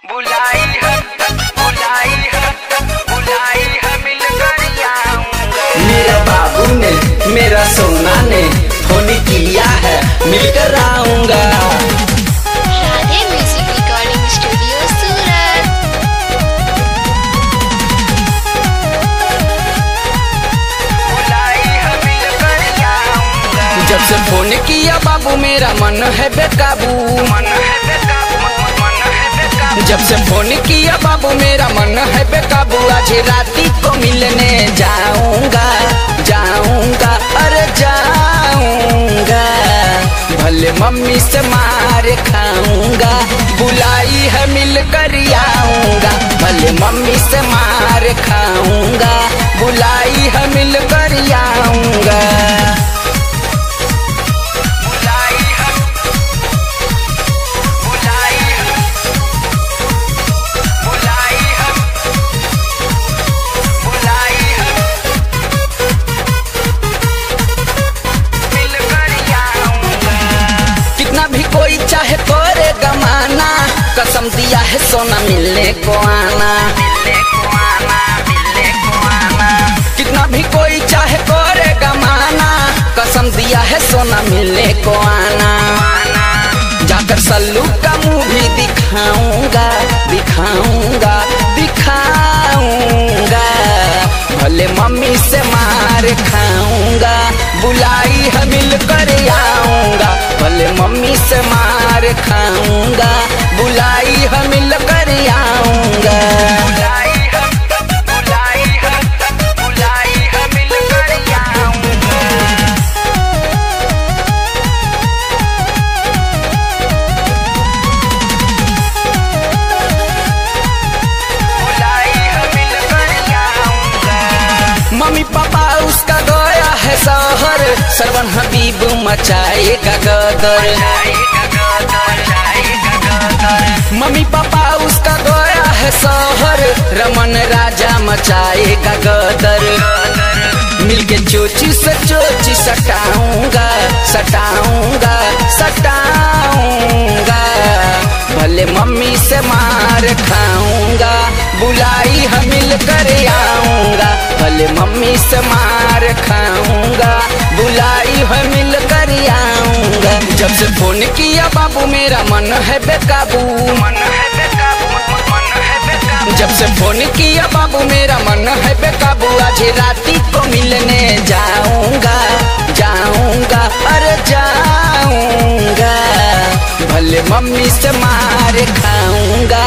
बुलाई है मिलकर आऊंगा। मेरा बाबू ने मेरा सोना ने फोन किया है, मिलकर आऊंगा। राधे म्यूजिक रिकॉर्डिंग स्टूडियो सूरत। बुलाई है मिलकर आऊंगा। जब से फोन किया बाबू मेरा मन है बेकाबू, मन है बेकाबू, मन है बेकाबू। जब से फोन किया बाबू मेरा मन है बेकाबू। आज राती को मिलने जाऊंगा, जाऊंगा, अरे जाऊंगा। भले मम्मी से मार खाऊंगा, बुलाई है मिलकर आऊंगा। भले मम्मी से मार खाऊंगा, बुलाई है मिलकर आऊंगा। बुलाई है बुलाई है बुलाई है बुलाई है मिलकर आऊंगा। कितना भी कोई चाहे करेगा माना, कसम दिया है सोना मिलने को आना। मिलने को आना, मिलने को आना। कितना भी कोई चाहे करेगा माना, कसम दिया है सोना मिलने को आना। जाकर सल्लू का मुंह भी दिखाऊंगा, दिखाऊंगा, दिखाऊंगा। भले मम्मी से मार खाऊंगा, बुलाई है मिलकर आऊंगा। भले मम्मी से मार खाऊंगा, बुलाई है मिलकर आऊंगा। बुलाई है बुलाई है बुलाई है मिलकर आऊंगा। बुलाई है मिलकर आऊंगा। मम्मी पापा उसका गया है शहर, सरवन हबीब मचाएगा गदर। जाएगा गदर, जाएगा गदर। मम्मी पापा उसका गया है शहर, रमन राजा मचाएगा गदर। मिलके चोची से चोची सटाऊंगा, सटाऊंगा, सटाऊंगा। भले मम्मी से मार खाऊंगा, बुलाई है मिलकर आऊंगा। भले मम्मी से मार खाऊंगा, बुलाई है मिलकर आऊंगा। जब से फोन किया बाबू मेरा मन है बेकाबू, मन है बेकाबू, मन है बेकाबू। जब से फोन किया बाबू मेरा मन है बेकाबू। आज राती को मिलने जाऊंगा, जाऊंगा, अरे जाऊंगा। भले मम्मी से मार खाऊंगा,